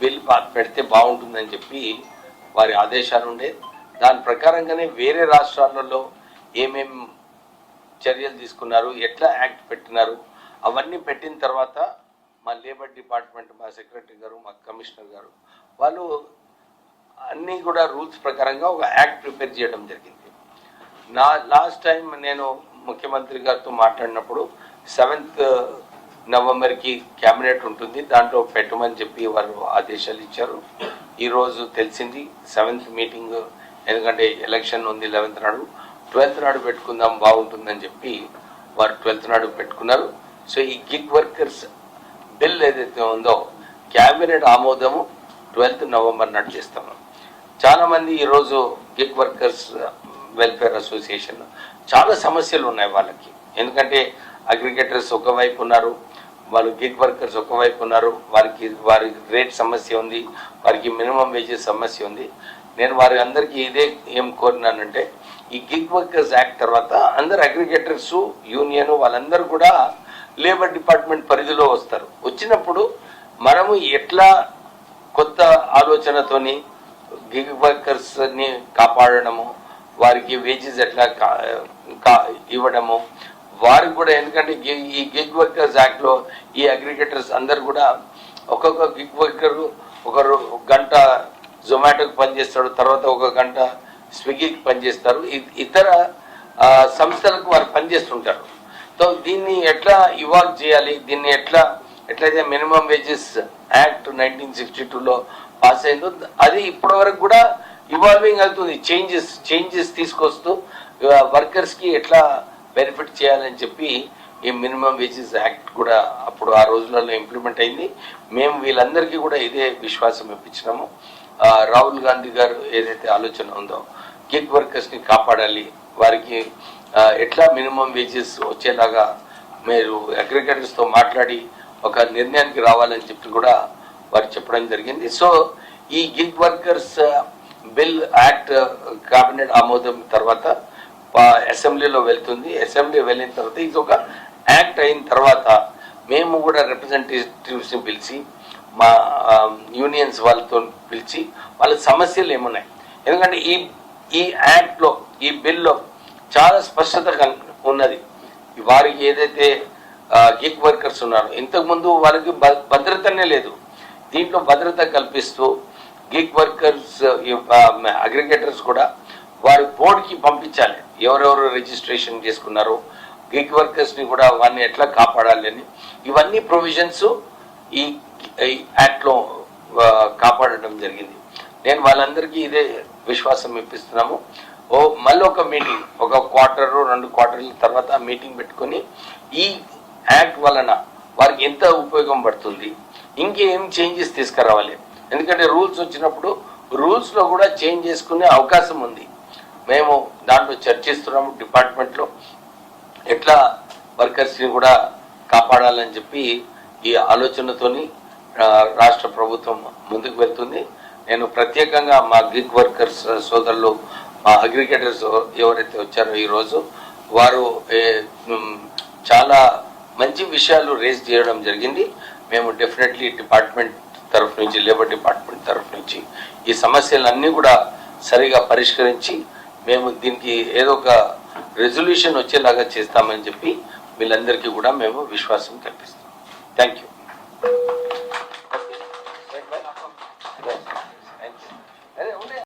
Bill పెడితే బాగుంటుందని చెప్పి వారి ఆదేశాలు ఉండే. దాని ప్రకారంగానే వేరే రాష్ట్రాలలో ఏమేం చర్యలు తీసుకున్నారు, ఎట్లా యాక్ట్ పెట్టినారు, అవన్నీ పెట్టిన తర్వాత మా లేబర్ డిపార్ట్మెంట్, మా సెక్రటరీ గారు, మా కమిషనర్ గారు వాళ్ళు అన్నీ కూడా రూల్స్ ప్రకారంగా ఒక యాక్ట్ ప్రిపేర్ చేయడం జరిగింది. లాస్ట్ టైం నేను ముఖ్యమంత్రి గారితో మాట్లాడినప్పుడు 7th నవంబర్కి క్యాబినెట్ ఉంటుంది, దాంట్లో పెట్టమని చెప్పి వారు ఆదేశాలు ఇచ్చారు. ఈరోజు తెలిసింది 7th మీటింగ్, ఎందుకంటే ఎలక్షన్ ఉంది 11th నాడు, 12th నాడు పెట్టుకుందాం బాగుంటుందని చెప్పి వారు 12th నాడు పెట్టుకున్నారు. సో ఈ గిగ్ వర్కర్స్ బిల్ ఏదైతే ఉందో క్యాబినెట్ ఆమోదము 12th నవంబర్ నాడు చేస్తాము. చాలామంది ఈరోజు గిగ్ వర్కర్స్ వెల్ఫేర్ అసోసియేషన్ చాలా సమస్యలు ఉన్నాయి వాళ్ళకి. ఎందుకంటే అగ్రిగేటర్స్ ఒకవైపు ఉన్నారు, వాళ్ళు గిగ్ వర్కర్స్ ఒకవైపు ఉన్నారు, వారి రేట్ సమస్య ఉంది, వారికి మినిమం వేజెస్ సమస్య ఉంది. నేను వారి అందరికీ ఇదే ఏం కోరినానంటే, ఈ గిగ్ వర్కర్స్ యాక్ట్ తర్వాత అందరు అగ్రిగేటర్స్ యూనియన్ వాళ్ళందరూ కూడా లేబర్ డిపార్ట్మెంట్ పరిధిలో వస్తారు. వచ్చినప్పుడు మనము ఎట్లా కొత్త ఆలోచనతోని గిగ్ వర్కర్స్ని కాపాడడము, వారికి వేజెస్ ఎట్లా ఇవ్వడము, వారికి కూడా, ఎందుకంటే ఈ గిగ్ వర్కర్స్ యాక్ట్లో ఈ అగ్రిగేటర్స్ అందరు కూడా ఒక్కొక్క గిగ్ వర్కర్ ఒకరు గంట జొమాటోకి పనిచేస్తాడు, తర్వాత ఒక గంట స్విగ్గీకి పనిచేస్తారు, ఇతర సంస్థలకు వారు పనిచేస్తుంటారు. సో దీన్ని ఎట్లా ఇవాల్వ్ చేయాలి, దీన్ని ఎట్లయితే మినిమం వేజెస్ యాక్ట్ 1962లో పాస్ అయిందో అది ఇప్పటి వరకు కూడా ఇవాల్వింగ్ అవుతుంది. చేంజెస్ తీసుకొస్తూ వర్కర్స్కి ఎట్లా బెనిఫిట్ చేయాలని చెప్పి ఈ మినిమం వేజెస్ యాక్ట్ కూడా అప్పుడు ఆ రోజులలో ఇంప్లిమెంట్ అయింది. మేము వీళ్ళందరికీ కూడా ఇదే విశ్వాసం ఇప్పించినాము. రాహుల్ గాంధీ గారు ఏదైతే ఆలోచన ఉందో గిగ్ వర్కర్స్ని కాపాడాలి, వారికి ఎట్లా మినిమం వేజెస్ వచ్చేలాగా మీరు అగ్రిగేటర్స్తో మాట్లాడి ఒక నిర్ణయానికి రావాలని చెప్పి కూడా వారు చెప్పడం జరిగింది. సో ఈ gig workers bill act cabinet ఆమోదం తర్వాత అసెంబ్లీలో వెళ్తుంది. అసెంబ్లీ వెళ్ళిన తర్వాత ఇది ఒక యాక్ట్ అయిన తర్వాత మేము కూడా రిప్రజెంటేటివ్స్ని పిలిచి మా యూనియన్స్ వాళ్ళతో పిలిచి వాళ్ళ సమస్యలు ఏమున్నాయి, ఎందుకంటే ఈ యాక్ట్లో ఈ బిల్లో చాలా స్పష్టత ఉన్నది. వారికి ఏదైతే గిగ్ వర్కర్స్ ఉన్నారో ఇంతకుముందు వారికి భద్రతనే లేదు, దీంట్లో భద్రత కల్పిస్తూ గిగ్ వర్కర్స్ అగ్రిగేటర్స్ కూడా వారి బోర్డుకి పంపించాలి ఎవరెవరు రిజిస్ట్రేషన్ చేసుకున్నారో గిగ్ వర్కర్స్ని కూడా వారిని ఎట్లా కాపాడాలి అని ఇవన్నీ ప్రొవిజన్స్ ఈ యాక్ట్లో కాపాడటం జరిగింది. నేను వాళ్ళందరికీ ఇదే విశ్వాసం ఇప్పిస్తున్నాము. మళ్ళీ ఒక మీటింగ్, ఒక క్వార్టర్ 2 క్వార్టర్ల తర్వాత మీటింగ్ పెట్టుకొని ఈ యాక్ట్ వలన వారికి ఎంత ఉపయోగం పడుతుంది, ఇంకేం చేంజెస్ తీసుకురావాలి, ఎందుకంటే రూల్స్ వచ్చినప్పుడు రూల్స్లో కూడా చేంజ్ చేసుకునే అవకాశం ఉంది. మేము దాంట్లో చర్చిస్తున్నాము డిపార్ట్మెంట్లో ఎట్లా వర్కర్స్ని కూడా కాపాడాలని చెప్పి ఈ ఆలోచనతోని రాష్ట్ర ప్రభుత్వం ముందుకు వెళ్తుంది. నేను ప్రత్యేకంగా మా గిగ్ వర్కర్స్ సోదరులు, మా అగ్రిగేటర్స్ ఎవరైతే వచ్చారో ఈరోజు వారు చాలా మంచి విషయాలు రేజ్ చేయడం జరిగింది. మేము డెఫినెట్లీ డిపార్ట్మెంట్ తరఫు నుంచి, లేబర్ డిపార్ట్మెంట్ తరఫు నుంచి ఈ సమస్యలన్నీ కూడా సరిగా పరిష్కరించి మేము దీనికి ఏదో ఒక రెజల్యూషన్ వచ్చేలాగా చేస్తామని చెప్పి వీళ్ళందరికీ కూడా మేము విశ్వాసం కల్పిస్తాం. Thank you.